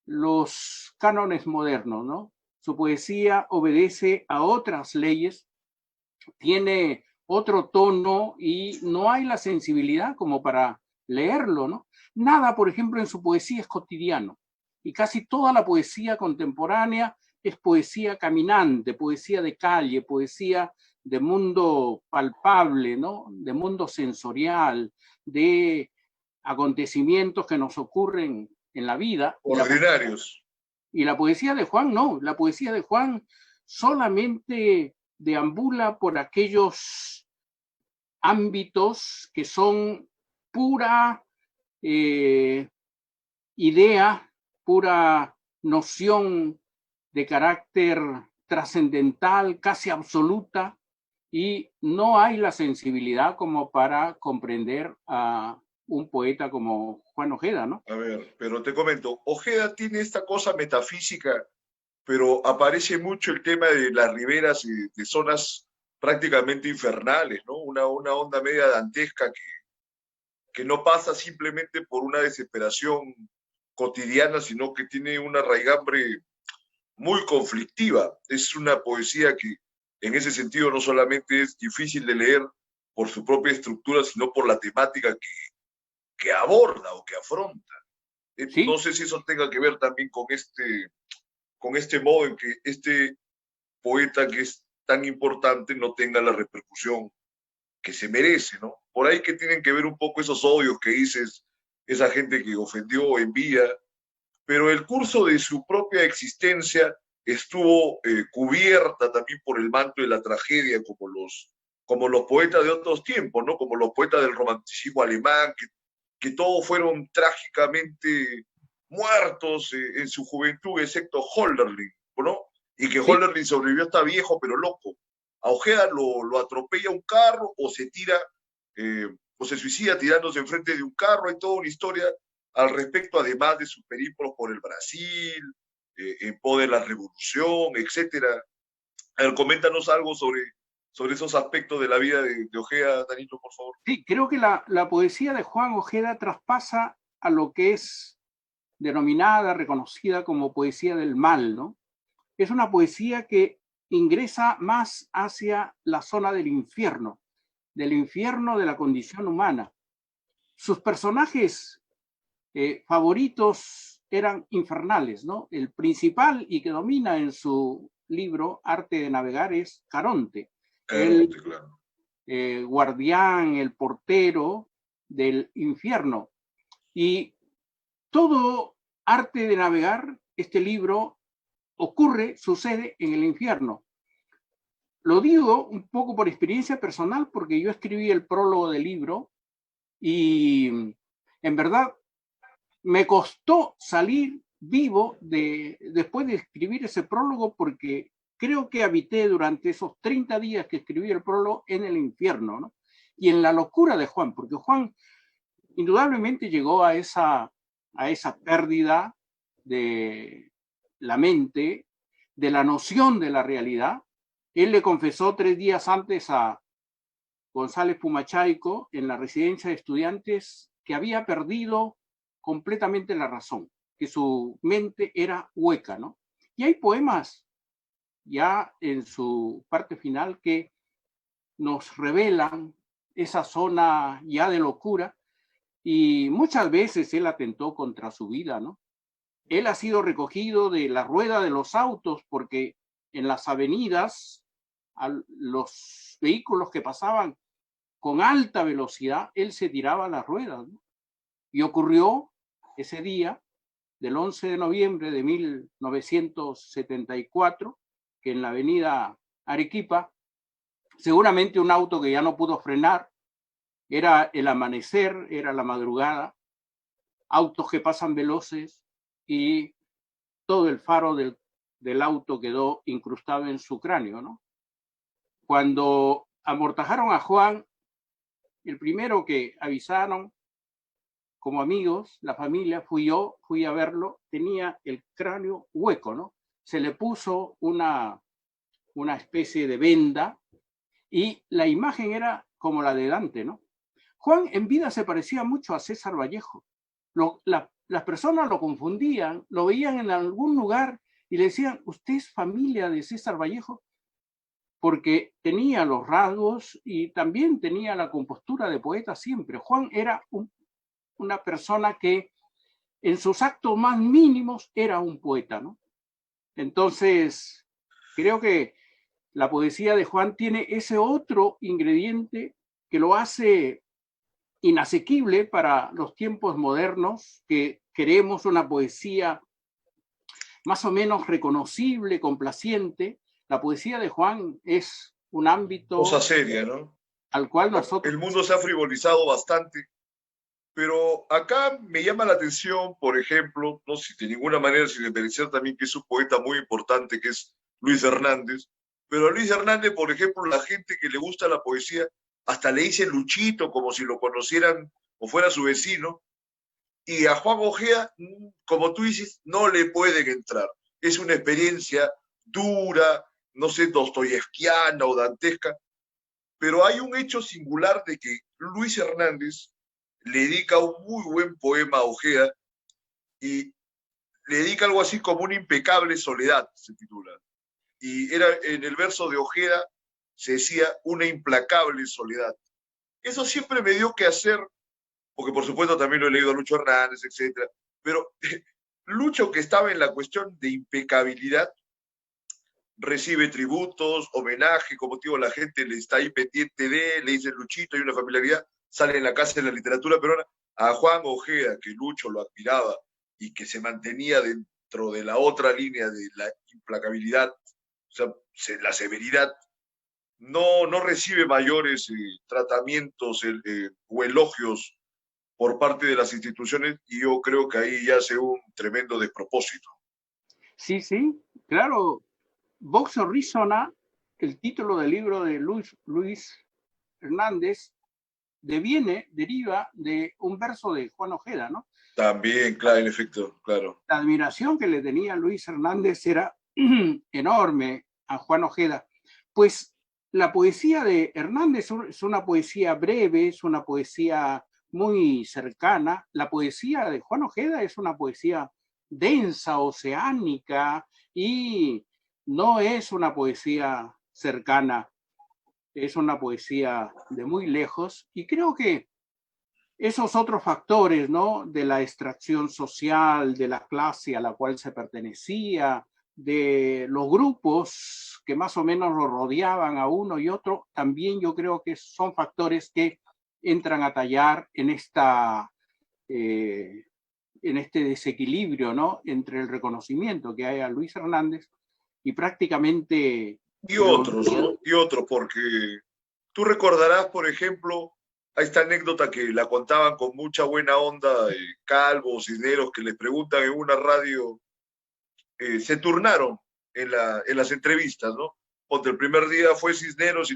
C: los cánones modernos, ¿no? Su poesía obedece a otras leyes, tiene otro tono y no hay la sensibilidad como para leerlo, ¿no? Nada, por ejemplo, en su poesía es cotidiano, y casi toda la poesía contemporánea es poesía caminante, poesía de calle, poesía de mundo palpable, ¿no? De mundo sensorial, de acontecimientos que nos ocurren en la vida.
A: Ordinarios.
C: Y la poesía de Juan no, la poesía de Juan solamente deambula por aquellos ámbitos que son pura idea, pura noción de carácter trascendental, casi absoluta, y no hay la sensibilidad como para comprender a un poeta como Juan Ojeda, ¿no?
A: A ver, pero te comento, Ojeda tiene esta cosa metafísica, pero aparece mucho el tema de las riberas y de zonas prácticamente infernales, ¿no? Una onda media dantesca que no pasa simplemente por una desesperación cotidiana, sino que tiene una raigambre muy conflictiva. Es una poesía que en ese sentido no solamente es difícil de leer por su propia estructura, sino por la temática que aborda o que afronta.
C: ¿Sí?
A: No sé si eso tenga que ver también con este modo en que este poeta, que es tan importante, no tenga la repercusión que se merece, ¿no? Por ahí que tienen que ver un poco esos odios que dices, esa gente que ofendió, envía, pero el curso de su propia existencia estuvo cubierta también por el manto de la tragedia, como los poetas de otros tiempos, ¿no? Como los poetas del romanticismo alemán, que todos fueron trágicamente muertos en su juventud, excepto Hölderlin, ¿no? Y que
C: Sí.
A: Hölderlin sobrevivió hasta viejo, pero loco. A Ojeda lo atropella un carro o se tira, o se suicida tirándose enfrente de un carro. Hay toda una historia al respecto, además de sus periplos por el Brasil, en pos de la revolución, etcétera. A ver, coméntanos algo sobre esos aspectos de la vida de Ojeda, Danilo, por favor.
C: Sí, creo que la poesía de Juan Ojeda traspasa a lo que es denominada, reconocida como poesía del mal, ¿no? Es una poesía que ingresa más hacia la zona del infierno de la condición humana. Sus personajes favoritos eran infernales, ¿no? El principal y que domina en su libro Arte de Navegar es Caronte,
A: Caronte,
C: el
A: claro.
C: guardián, el portero del infierno. Y todo Arte de Navegar, este libro, sucede en el infierno. Lo digo un poco por experiencia personal, porque yo escribí el prólogo del libro y en verdad me costó salir vivo después de escribir ese prólogo, porque creo que habité durante esos 30 días que escribí el prólogo en el infierno, ¿no? Y en la locura de Juan, porque Juan indudablemente llegó a esa pérdida de la mente, de la noción de la realidad. Él le confesó 3 días antes a González Pumachaico en la residencia de estudiantes que había perdido completamente la razón, que su mente era hueca, ¿no? Y hay poemas ya en su parte final que nos revelan esa zona ya de locura, y muchas veces él atentó contra su vida, ¿no? Él ha sido recogido de la rueda de los autos porque en las avenidas a los vehículos que pasaban con alta velocidad, él se tiraba a las ruedas, ¿no? Y ocurrió ese día del 11 de noviembre de 1974, que en la avenida Arequipa, seguramente un auto que ya no pudo frenar, era el amanecer, era la madrugada, autos que pasan veloces y todo el faro del auto quedó incrustado en su cráneo, ¿no? Cuando amortajaron a Juan, el primero que avisaron como amigos, la familia, fui a verlo, tenía el cráneo hueco, ¿no? Se le puso una especie de venda y la imagen era como la de Dante, ¿no? Juan en vida se parecía mucho a César Vallejo. Las personas lo confundían, lo veían en algún lugar y le decían, ¿usted es familia de César Vallejo? Porque tenía los rasgos y también tenía la compostura de poeta siempre. Juan era una persona que en sus actos más mínimos era un poeta, ¿no? Entonces, creo que la poesía de Juan tiene ese otro ingrediente que lo hace inasequible para los tiempos modernos, que queremos una poesía más o menos reconocible, complaciente. La poesía de Juan es un ámbito
A: cosa seria, ¿no?
C: Al cual nosotros...
A: El mundo se ha frivolizado bastante, pero acá me llama la atención, por ejemplo, no sé, de ninguna manera sin desmerecer también que es un poeta muy importante, que es Luis Hernández, pero a Luis Hernández, por ejemplo, la gente que le gusta la poesía, hasta le dice Luchito, como si lo conocieran o fuera su vecino, y a Juan Ojeda, como tú dices, no le pueden entrar. Es una experiencia dura, no sé, dostoyevskiana o dantesca, pero hay un hecho singular de que Luis Hernández le dedica un muy buen poema a Ojeda y le dedica algo así como una impecable soledad, se titula. Y era en el verso de Ojeda se decía una implacable soledad. Eso siempre me dio que hacer, porque por supuesto también lo he leído a Lucho Hernández, etc. Pero Lucho, que estaba en la cuestión de impecabilidad, recibe tributos, homenaje, como digo, la gente le está ahí pendiente de, le dice Luchito, hay una familiaridad, sale en la casa de la literatura peruana. A Juan Ojeda, que Lucho lo admiraba y que se mantenía dentro de la otra línea de la implacabilidad, o sea, la severidad, no recibe mayores tratamientos o elogios por parte de las instituciones, y yo creo que ahí ya hace un tremendo despropósito.
C: Sí, sí, claro. Vox Horizona, el título del libro de Luis Hernández, deriva de un verso de Juan Ojeda, ¿no?
A: También, claro, en efecto, claro.
C: La admiración que le tenía Luis Hernández era enorme a Juan Ojeda. Pues la poesía de Hernández es una poesía breve, es una poesía muy cercana. La poesía de Juan Ojeda es una poesía densa, oceánica, y no es una poesía cercana, es una poesía de muy lejos. Y creo que esos otros factores, ¿no? De la extracción social, de la clase a la cual se pertenecía, de los grupos que más o menos lo rodeaban a uno y otro, también yo creo que son factores que entran a tallar en este desequilibrio, ¿no? Entre el reconocimiento que hay a Luis Hernández y prácticamente...
A: Y otros, ¿no? Y otros, porque tú recordarás, por ejemplo, a esta anécdota que la contaban con mucha buena onda, Calvo, Cisneros, que les preguntan en una radio, se turnaron en las entrevistas, ¿no? Porque el primer día fue Cisneros y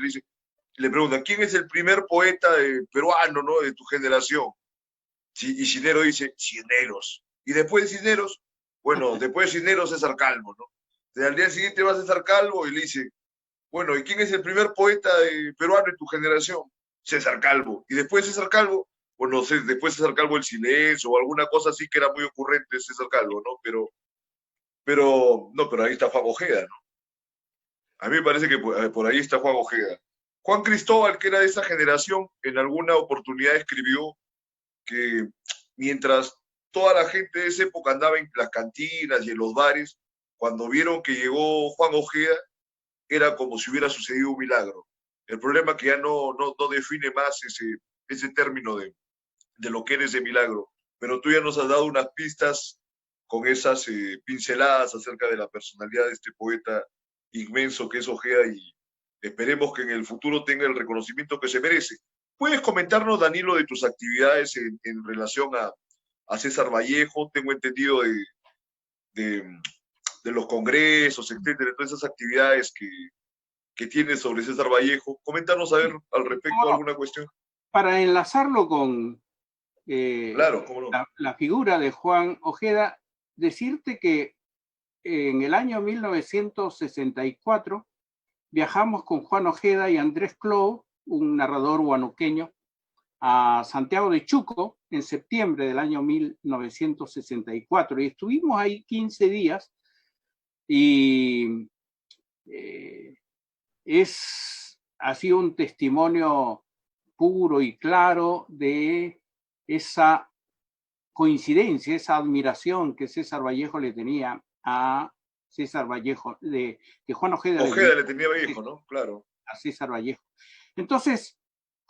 A: le preguntan, ¿quién es el primer poeta peruano, ¿no? De tu generación? Y Cisneros dice, Cisneros. Y después de Cisneros, bueno, después de Cisneros César Calvo, ¿no? Entonces, al día siguiente va César Calvo y le dice, bueno, ¿y quién es el primer poeta peruano de tu generación? César Calvo. Y después de César Calvo, o no sé, después César Calvo el silencio, o alguna cosa así que era muy ocurrente César Calvo, ¿no? Pero ahí está Juan Ojeda, ¿no? A mí me parece que por ahí está Juan Ojeda. Juan Cristóbal, que era de esa generación, en alguna oportunidad escribió que mientras toda la gente de esa época andaba en las cantinas y en los bares, cuando vieron que llegó Juan Ojeda, era como si hubiera sucedido un milagro. El problema es que ya no define más ese término de lo que era ese milagro. Pero tú ya nos has dado unas pistas con esas pinceladas acerca de la personalidad de este poeta inmenso que es Ojeda y esperemos que en el futuro tenga el reconocimiento que se merece. ¿Puedes comentarnos, Danilo, de tus actividades en relación a César Vallejo? Tengo entendido de los congresos, etcétera, de todas esas actividades que tienes sobre César Vallejo. Coméntanos a ver al respecto alguna cuestión.
C: Para enlazarlo con
A: claro, cómo no.
C: la figura de Juan Ojeda, decirte que en el año 1964 viajamos con Juan Ojeda y Andrés Clou, un narrador huanuqueño, a Santiago de Chuco en septiembre del año 1964 y estuvimos ahí 15 días y ha sido un testimonio puro y claro de esa coincidencia, esa admiración que César Vallejo le tenía a César Vallejo, que Juan Ojeda
A: le tenía Vallejo, ¿no? Claro.
C: A César Vallejo. Entonces,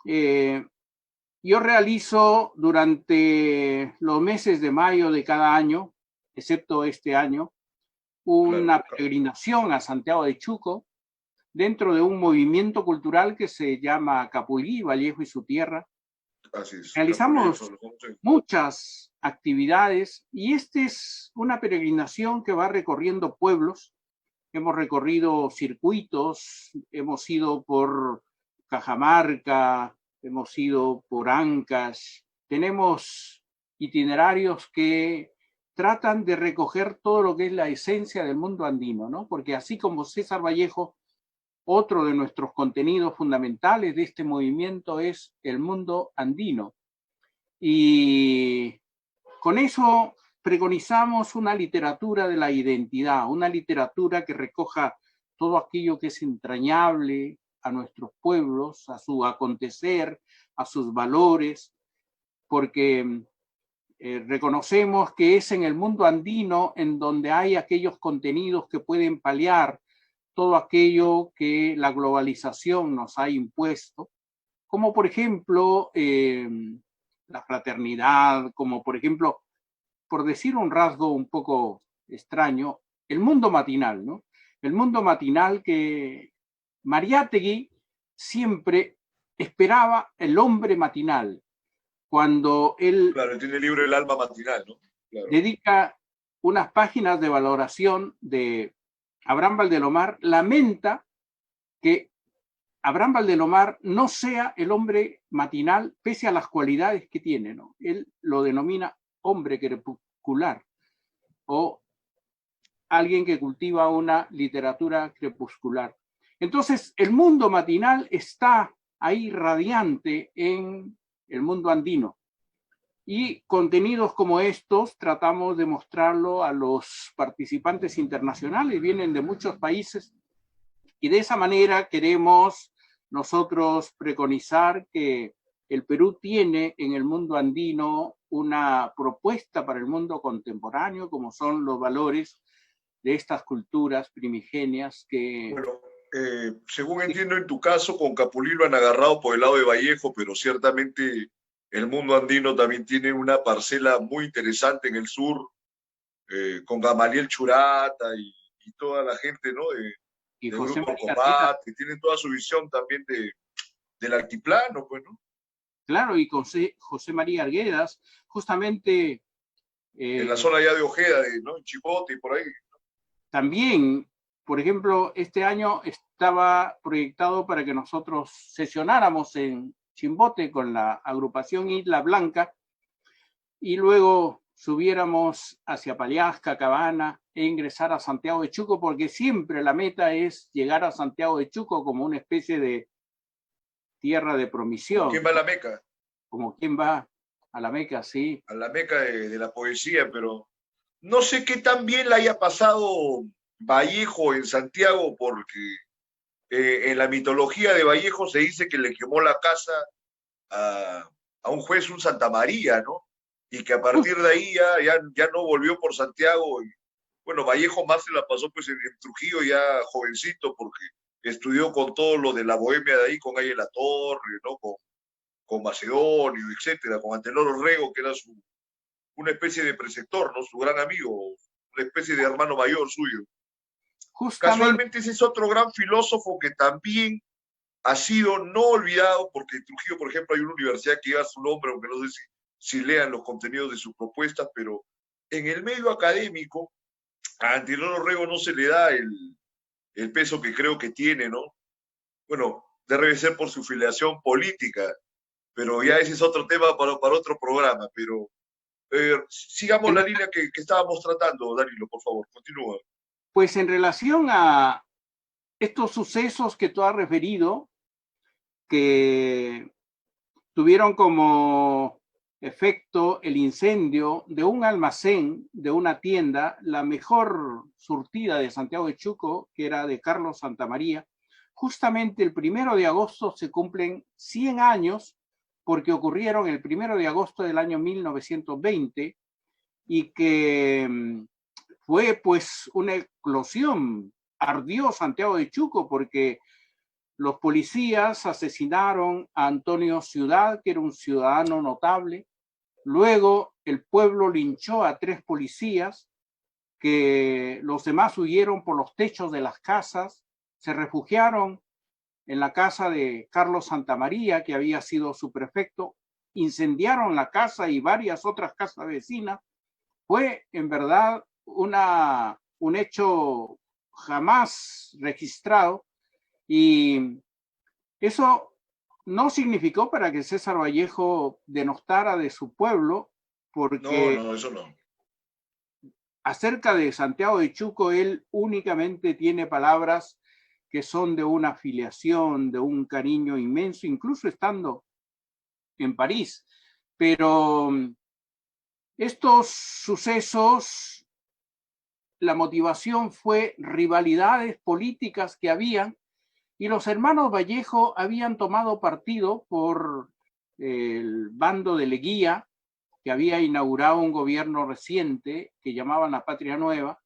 C: yo realizo durante los meses de mayo de cada año, excepto este año, una peregrinación a Santiago de Chuco, dentro de un movimiento cultural que se llama Capullí, Vallejo y su tierra.
A: Así es.
C: Realizamos muchas actividades y esta es una peregrinación que va recorriendo pueblos. Hemos recorrido circuitos, hemos ido por Cajamarca, hemos ido por Ancash. Tenemos itinerarios que tratan de recoger todo lo que es la esencia del mundo andino, ¿no? Porque así como César Vallejo, otro de nuestros contenidos fundamentales de este movimiento es el mundo andino. Y con eso preconizamos una literatura de la identidad, una literatura que recoja todo aquello que es entrañable a nuestros pueblos, a su acontecer, a sus valores, porque reconocemos que es en el mundo andino en donde hay aquellos contenidos que pueden paliar todo aquello que la globalización nos ha impuesto, como por ejemplo la fraternidad, como por ejemplo, por decir un rasgo un poco extraño, el mundo matinal, ¿no? El mundo matinal que Mariátegui siempre esperaba el hombre matinal, cuando él...
A: Claro, tiene el libro El alma matinal, ¿no? Claro.
C: Dedica unas páginas de valoración de Abraham Valdelomar, lamenta que Abraham Valdelomar no sea el hombre matinal pese a las cualidades que tiene, ¿no? Él lo denomina hombre crepuscular o alguien que cultiva una literatura crepuscular. Entonces, el mundo matinal está ahí radiante en el mundo andino. Y contenidos como estos tratamos de mostrarlo a los participantes internacionales, vienen de muchos países, y de esa manera queremos nosotros preconizar que el Perú tiene en el mundo andino una propuesta para el mundo contemporáneo, como son los valores de estas culturas primigenias que...
A: Bueno, según entiendo en tu caso, con Capulí lo han agarrado por el lado de Vallejo, pero ciertamente el mundo andino también tiene una parcela muy interesante en el sur, con Gamaliel Churata y toda la gente, ¿no?
C: Y
A: del
C: José
A: Grupo
C: María
A: Combate, tienen toda su visión también del altiplano, pues, ¿no?
C: Claro, y José María Arguedas, justamente...
A: en la zona ya de Ojeda, ¿no? En Chipote y por ahí.
C: También, por ejemplo, este año estaba proyectado para que nosotros sesionáramos en Chimbote con la agrupación Isla Blanca y luego subiéramos hacia Paliasca, Cabana e ingresar a Santiago de Chuco, porque siempre la meta es llegar a Santiago de Chuco como una especie de tierra de promisión.
A: ¿Quién va a la Meca?
C: Como quien va A la Meca, sí.
A: A la meca de la poesía, pero no sé qué tan bien la haya pasado Vallejo en Santiago, porque en la mitología de Vallejo se dice que le quemó la casa a un juez, un Santa María, ¿no? Y que a partir de ahí ya no volvió por Santiago. Y, bueno, Vallejo más se la pasó pues en Trujillo ya jovencito, porque estudió con todo lo de la bohemia de ahí, con Ayala La Torre, ¿no? Con Macedonio, etcétera, con Antenor Orrego, que era una especie de preceptor, ¿no? Su gran amigo, una especie de hermano mayor suyo.
C: Justamente,
A: Casualmente ese es otro gran filósofo que también ha sido no olvidado, porque en Trujillo, por ejemplo, hay una universidad que lleva su nombre, aunque no sé si lean los contenidos de sus propuestas, pero en el medio académico, a Antenor Orrego no se le da el peso que creo que tiene, ¿no? Bueno, debe ser por su filiación política, pero ya ese es otro tema para otro programa, pero sigamos la línea que estábamos tratando, Danilo, por favor, continúa.
C: pues en relación a estos sucesos que tú has referido, que tuvieron como efecto el incendio de un almacén, de una tienda, la mejor surtida de Santiago de Chuco, que era de Carlos Santamaría. Justamente el 1 de agosto se cumplen 100 años, porque ocurrieron el 1 de agosto del año 1920, y que fue pues una explosión. Ardió Santiago de Chuco porque los policías asesinaron a Antonio Ciudad, que era un ciudadano notable. Luego el pueblo linchó a 3 policías, que los demás huyeron por los techos de las casas, se refugiaron en la casa de Carlos Santamaría, que había sido su prefecto, incendiaron la casa y varias otras casas vecinas. Fue en verdad un hecho jamás registrado, y eso no significó para que César Vallejo denostara de su pueblo, porque
A: No, eso no.
C: acerca de Santiago de Chuco él únicamente tiene palabras que son de una afiliación, de un cariño inmenso, incluso estando en París. Pero estos sucesos, la motivación fue rivalidades políticas que habían, y los hermanos Vallejo habían tomado partido por el bando de Leguía, que había inaugurado un gobierno reciente que llamaban la Patria Nueva,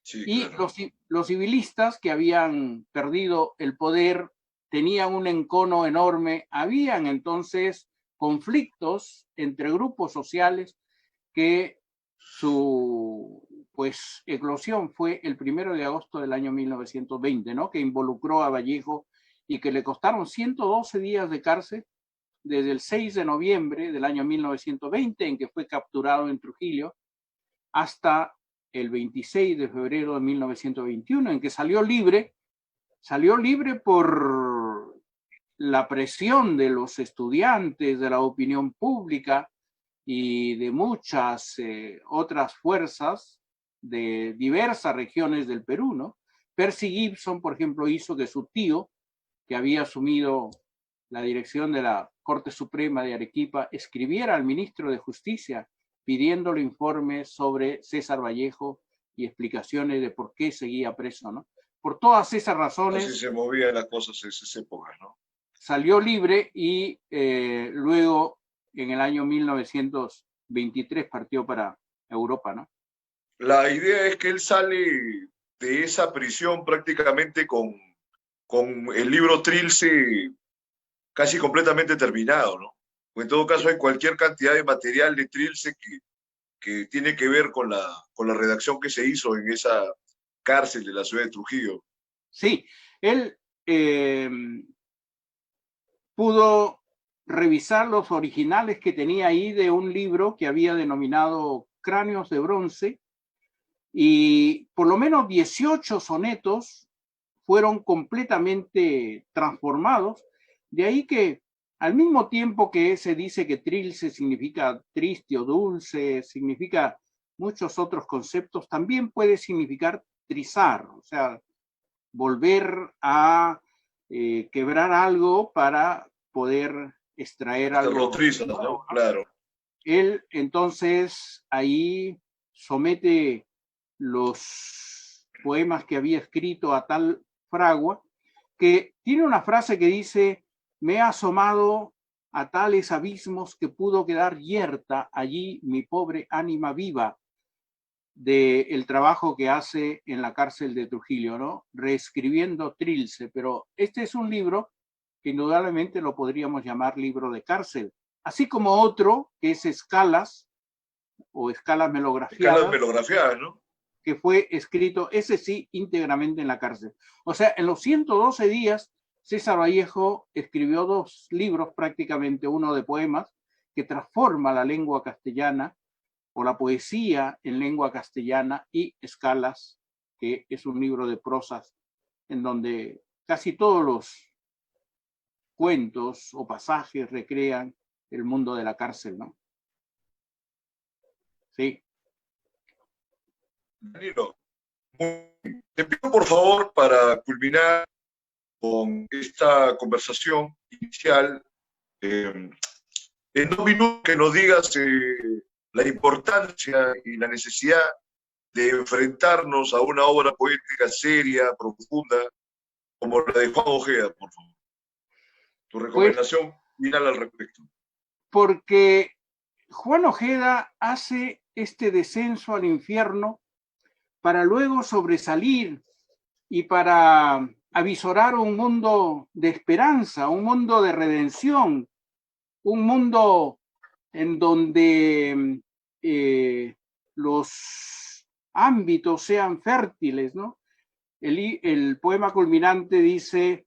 A: Sí,
C: y
A: claro.
C: los civilistas que habían perdido el poder tenían un encono enorme. Habían entonces conflictos entre grupos sociales, que su pues eclosión fue el 1 de agosto del año 1920, ¿no? Que involucró a Vallejo y que le costaron 112 días de cárcel, desde el 6 de noviembre del año 1920, en que fue capturado en Trujillo, hasta el 26 de febrero de 1921, en que salió libre por la presión de los estudiantes, de la opinión pública y de muchas otras fuerzas de diversas regiones del Perú, ¿no? Percy Gibson, por ejemplo, hizo que su tío, que había asumido la dirección de la Corte Suprema de Arequipa, escribiera al ministro de Justicia pidiéndole informes sobre César Vallejo y explicaciones de por qué seguía preso, ¿no? Por todas esas razones.
A: Así se movían las cosas en esas épocas, ¿no?
C: Salió libre y luego, en el año 1923, partió para Europa, ¿no?
A: La idea es que él sale de esa prisión prácticamente con el libro Trilce casi completamente terminado, ¿no? O en todo caso hay cualquier cantidad de material de Trilce que tiene que ver con la redacción que se hizo en esa cárcel de la ciudad de Trujillo.
C: Sí, él pudo revisar los originales que tenía ahí de un libro que había denominado Cráneos de Bronce, y por lo menos 18 sonetos fueron completamente transformados. De ahí que, al mismo tiempo que se dice que trilce significa triste o dulce, significa muchos otros conceptos, también puede significar trizar, o sea, volver a quebrar algo para poder extraer algo.
A: Trizas, ¿no? Claro.
C: Él entonces ahí somete los poemas que había escrito a tal fragua, que tiene una frase que dice: me he asomado a tales abismos que pudo quedar yerta allí mi pobre ánima viva, del trabajo que hace en la cárcel de Trujillo, ¿no? Reescribiendo Trilce, pero este es un libro que indudablemente lo podríamos llamar libro de cárcel, así como otro que es Escalas, o Escalas
A: melografiadas, ¿no?
C: Que fue escrito, ese sí, íntegramente en la cárcel. O sea, en los 112 días, César Vallejo escribió 2 libros prácticamente, uno de poemas, que transforma la lengua castellana, o la poesía en lengua castellana, y Escalas, que es un libro de prosas, en donde casi todos los cuentos o pasajes recrean el mundo de la cárcel, ¿no? Sí.
A: Danilo, te pido por favor, para culminar con esta conversación inicial, en 2 minutos que nos digas la importancia y la necesidad de enfrentarnos a una obra poética seria, profunda, como la de Juan Ojeda, por favor. Tu recomendación final al respecto.
C: Porque Juan Ojeda hace este descenso al infierno para luego sobresalir y para avisorar un mundo de esperanza, un mundo de redención, un mundo en donde los ámbitos sean fértiles, ¿no? El poema culminante dice: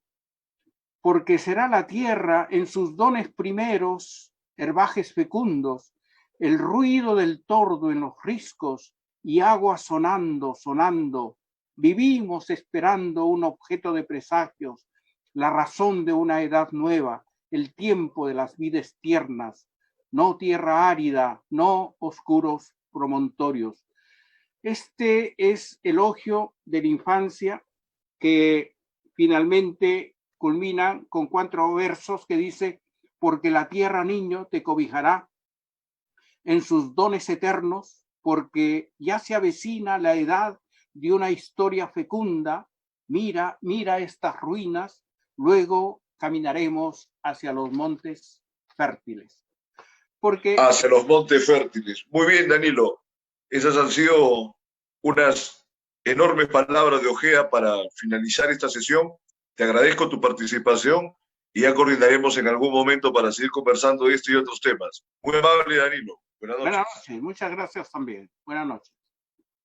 C: porque será la tierra en sus dones primeros, herbajes fecundos, el ruido del tordo en los riscos y agua sonando, sonando. Vivimos esperando un objeto de presagios, la razón de una edad nueva, el tiempo de las vides tiernas, no tierra árida, no oscuros promontorios. Este es elogio de la infancia que finalmente culmina con 4 versos que dice: porque la tierra, niño, te cobijará en sus dones eternos, porque ya se avecina la edad de una historia fecunda. Mira, mira estas ruinas, luego caminaremos hacia los montes fértiles.
A: Hacia los montes fértiles. Muy bien, Danilo. Esas han sido unas enormes palabras de Ojeda para finalizar esta sesión. Te agradezco tu participación y ya coordinaremos en algún momento para seguir conversando de esto y otros temas. Muy amable, Danilo. Buenas noches.
C: Buenas noches. Muchas gracias también. Buenas noches.